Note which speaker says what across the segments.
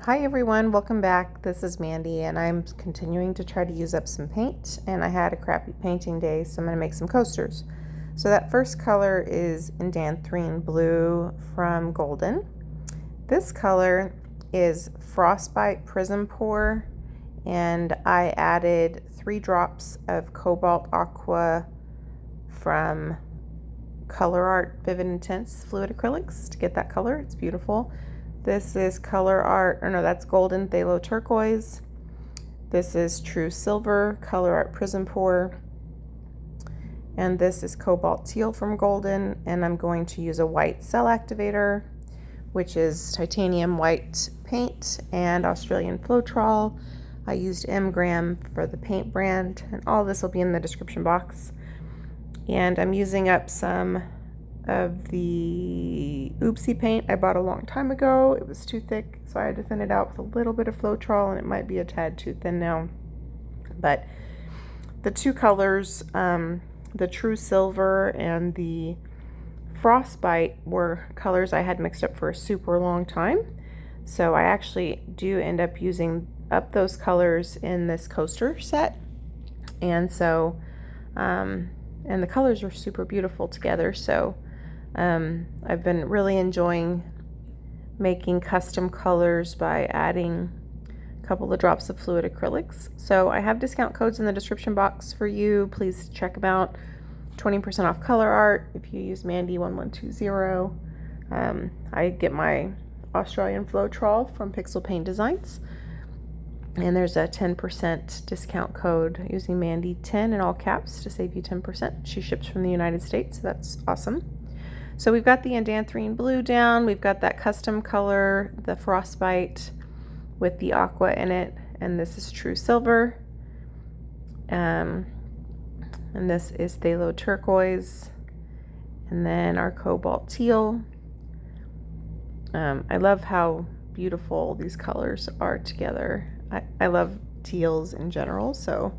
Speaker 1: Hi everyone, welcome back. This is Mandy and I'm continuing to try to use up some paint, and I had a crappy painting day, so I'm going to make some coasters. So that first color is Indanthrene Blue from Golden. This color is Frostbite PrizmPour, and I added 3 drops of Cobalt Aqua from Colourarte Vivid Intense fluid acrylics to get that color. It's beautiful. This is Colourarte, or no, that's Golden Phthalo Turquoise. This is True Silver, Colourarte PrizmPour. And this is Cobalt Teal from Golden. And I'm going to use a white Cell Activator, which is titanium white paint, and Australian Floetrol. I used M-Gram for the paint brand, and all this will be in the description box. And I'm using up some of the Oopsie paint I bought a long time ago. It was too thick, so I had to thin it out with a little bit of Floetrol, and it might be a tad too thin now. But the two colors, the True Silver and the Frostbite, were colors I had mixed up for a super long time. So I actually do end up using up those colors in this coaster set. And so, and the colors are super beautiful together. So I've been really enjoying making custom colors by adding a couple of drops of fluid acrylics. So I have discount codes in the description box for you. Please check them out. 20% off Colourarte if you use Mandy1120. I get my Australian Floetrol from Pixel Paint Designs. And there's a 10% discount code using Mandy10 in all caps to save you 10%. She ships from the United States, so that's awesome. So we've got the Indanthrene Blue down. We've got that custom color, the Frostbite with the aqua in it. And this is True Silver. And this is Phthalo Turquoise. And then our Cobalt Teal. I love how beautiful these colors are together. I love teals in general, so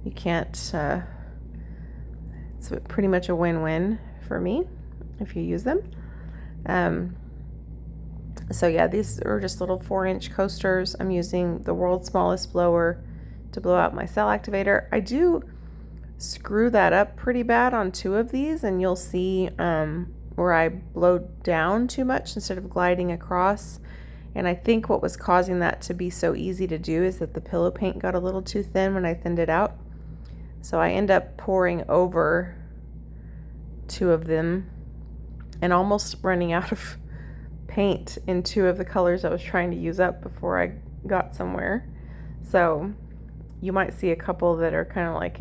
Speaker 1: you can't, it's pretty much a win-win for me if you use them. So yeah, these are just little 4-inch coasters. I'm using the world's smallest blower to blow out my Cell Activator. I do screw that up pretty bad on 2 of these, and you'll see where I blow down too much instead of gliding across. And I think what was causing that to be so easy to do is that the pillow paint got a little too thin when I thinned it out. So I end up pouring over 2 of them and almost running out of paint in 2 of the colors I was trying to use up before I got somewhere. So you might see a couple that are kind of like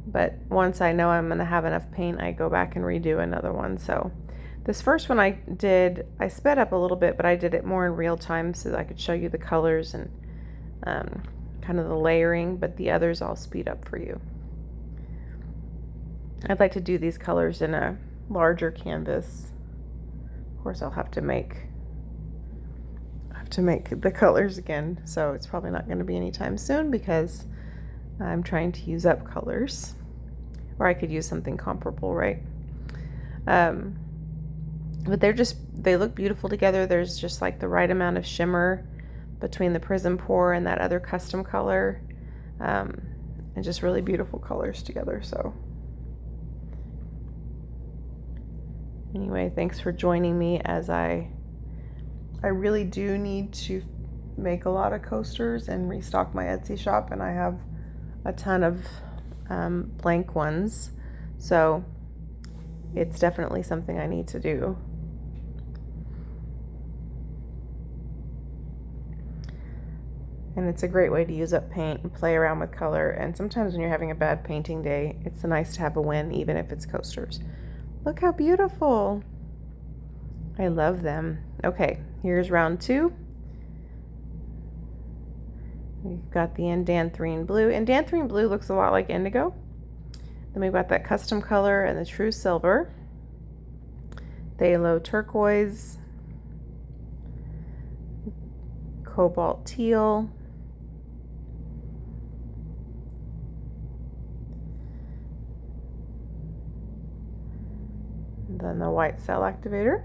Speaker 1: but once I know I'm going to have enough paint, I go back and redo another one. So this first one I sped up a little bit, but I did it more in real time so that I could show you the colors and kind of the layering, but the others I'll speed up for you. I'd like to do these colors in a larger canvas. Of course, I'll have to make the colors again, so it's probably not going to be anytime soon because I'm trying to use up colors, or I could use something comparable, right? But they look beautiful together. There's just like the right amount of shimmer between the PrizmPour and that other custom color, and just really beautiful colors together. So anyway, thanks for joining me as I really do need to make a lot of coasters and restock my Etsy shop, and I have a ton of blank ones, so it's definitely something I need to do. And it's a great way to use up paint and play around with color, and sometimes when you're having a bad painting day, it's nice to have a win, even if it's coasters. Look how beautiful. I love them. Okay, here's round 2. We've got the Indanthrene Blue. Indanthrene Blue looks a lot like indigo. Then we've got that custom color and the True Silver. Phthalo Turquoise. Cobalt Teal. And then the white Cell Activator.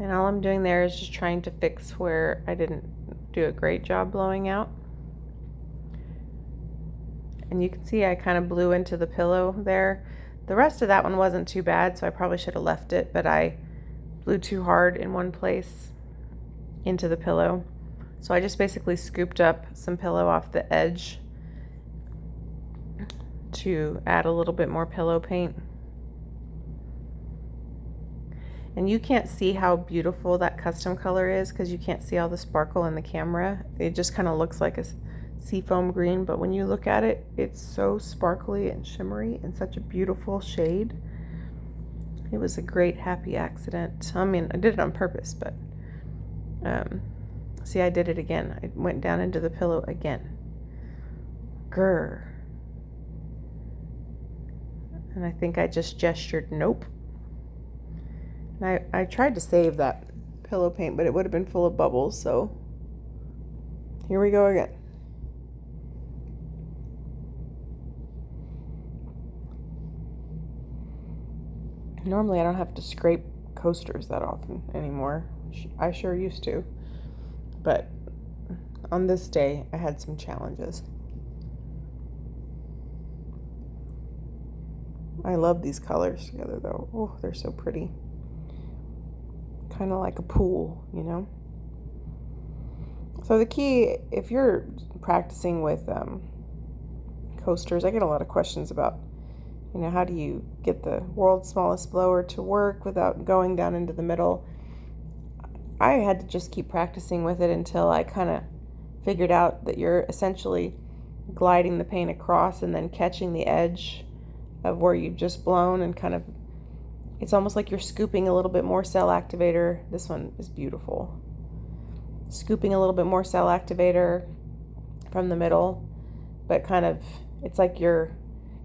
Speaker 1: And all I'm doing there is just trying to fix where I didn't do a great job blowing out. And you can see I kind of blew into the pillow there. The rest of that one wasn't too bad, so I probably should have left it, but I blew too hard in one place into the pillow. So I just basically scooped up some pillow off the edge to add a little bit more pillow paint. And you can't see how beautiful that custom color is because you can't see all the sparkle in the camera. It just kind of looks like a seafoam green, but when you look at it, it's so sparkly and shimmery and such a beautiful shade. It was a great happy accident. I mean, I did it on purpose, but see, I did it again. I went down into the pillow again. Grr. And I think I just gestured nope. And I tried to save that pillow paint, but it would have been full of bubbles, so here we go again. Normally I don't have to scrape coasters that often anymore. I sure used to. But on this day, I had some challenges. I love these colors together though. Oh, they're so pretty. Kind of like a pool, you know? So the key, if you're practicing with coasters, I get a lot of questions about, you know, how do you get the world's smallest blower to work without going down into the middle? I had to just keep practicing with it until I kind of figured out that you're essentially gliding the paint across and then catching the edge of where you've just blown, and kind of, it's almost like you're scooping a little bit more Cell Activator. This one is beautiful. Scooping a little bit more Cell Activator from the middle, but kind of, it's like you're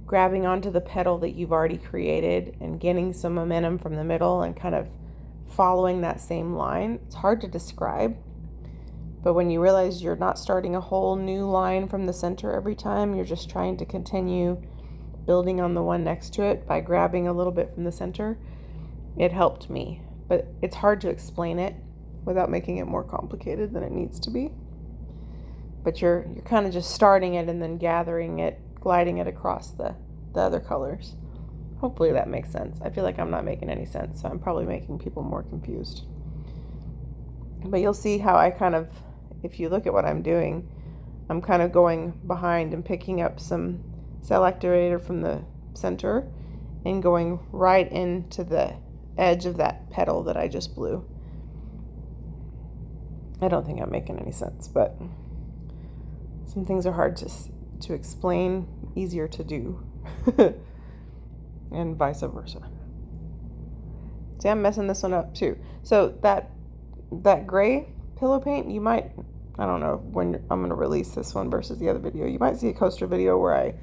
Speaker 1: grabbing onto the petal that you've already created and getting some momentum from the middle and kind of following that same line. It's hard to describe, but when you realize you're not starting a whole new line from the center every time, you're just trying to continue building on the one next to it by grabbing a little bit from the center, it helped me. But it's hard to explain it without making it more complicated than it needs to be. But you're kind of just starting it and then gathering it, gliding it across the other colors. Hopefully that makes sense. I feel like I'm not making any sense, so I'm probably making people more confused. But you'll see how I kind of, if you look at what I'm doing, I'm kind of going behind and picking up some Cell Activator from the center and going right into the edge of that petal that I just blew. I don't think I'm making any sense, but some things are hard to explain, easier to do. And vice versa. See, I'm messing this one up too. So that gray pillow paint, you might, I don't know when I'm going to release this one versus the other video, you might see a coaster video where I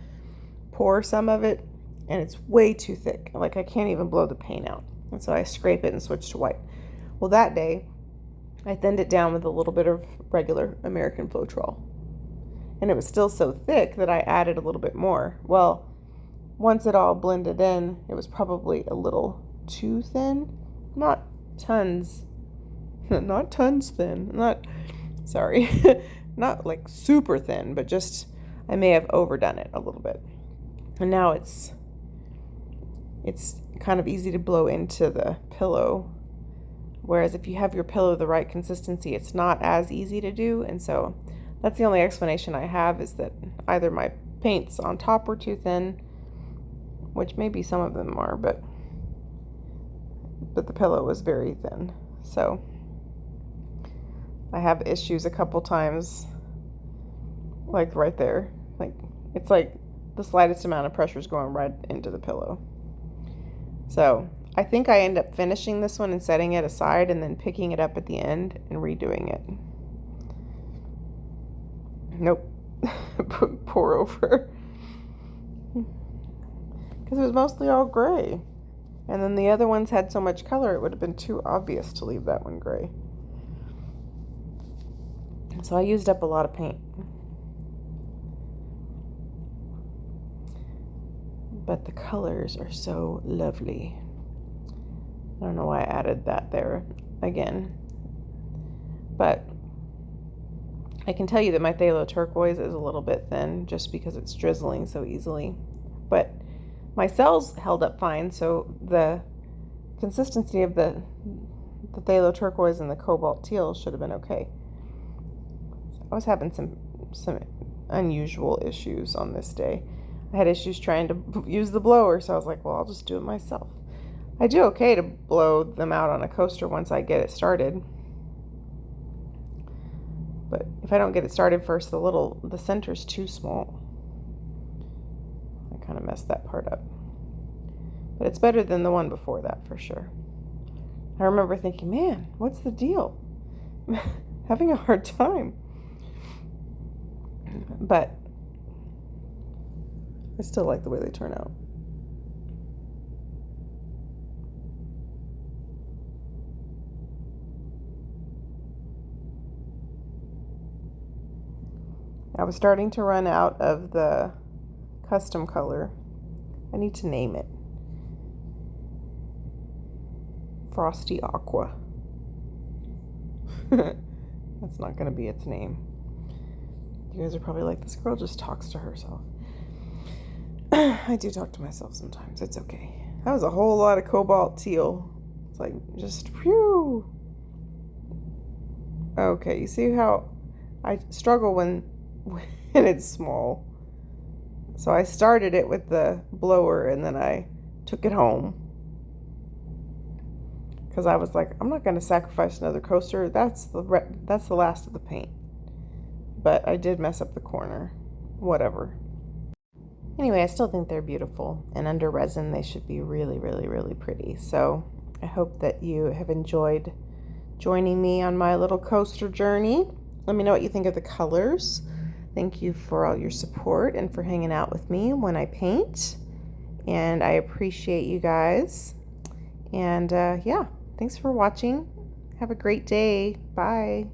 Speaker 1: pour some of it and it's way too thick. Like I can't even blow the paint out. And so I scrape it and switch to white. Well, that day I thinned it down with a little bit of regular American Floetrol. And it was still so thick that I added a little bit more. Well, once it all blended in, it was probably a little too thin. Not tons thin. Sorry. Not like super thin, but just I may have overdone it a little bit. And now it's kind of easy to blow into the pillow. Whereas if you have your pillow the right consistency, it's not as easy to do. And so that's the only explanation I have, is that either my paints on top were too thin, which maybe some of them are, but the pillow was very thin. So I have issues a couple times, like right there. Like it's like the slightest amount of pressure is going right into the pillow. So I think I end up finishing this one and setting it aside and then picking it up at the end and redoing it. Nope. Pour over. Because it was mostly all gray. And then the other ones had so much color, it would have been too obvious to leave that one gray. So I used up a lot of paint. But the colors are so lovely. I don't know why I added that there. again. But I can tell you that my Phthalo Turquoise is a little bit thin just because it's drizzling so easily. But my cells held up fine, so the consistency of the Phthalo Turquoise and the Cobalt Teal should have been okay. I was having some unusual issues on this day. I had issues trying to use the blower, so I was like, well, I'll just do it myself. I do okay to blow them out on a coaster once I get it started. But if I don't get it started first, the center's too small. I kind of messed that part up. But it's better than the one before that for sure. I remember thinking, man, what's the deal? I'm having a hard time. But I still like the way they turn out. I was starting to run out of the custom color. I need to name it. Frosty Aqua. That's not going to be its name. You guys are probably like, this girl just talks to herself. I do talk to myself sometimes. It's okay. That was a whole lot of Cobalt Teal. It's like, just whew. Okay, you see how I struggle when it's small. So I started it with the blower and then I took it home. Because I was like, I'm not going to sacrifice another coaster. That's the last of the paint. But I did mess up the corner. Whatever. Anyway, I still think they're beautiful. And under resin, they should be really, really, really pretty. So I hope that you have enjoyed joining me on my little coaster journey. Let me know what you think of the colors. Thank you for all your support and for hanging out with me when I paint. And I appreciate you guys. And yeah, thanks for watching. Have a great day. Bye.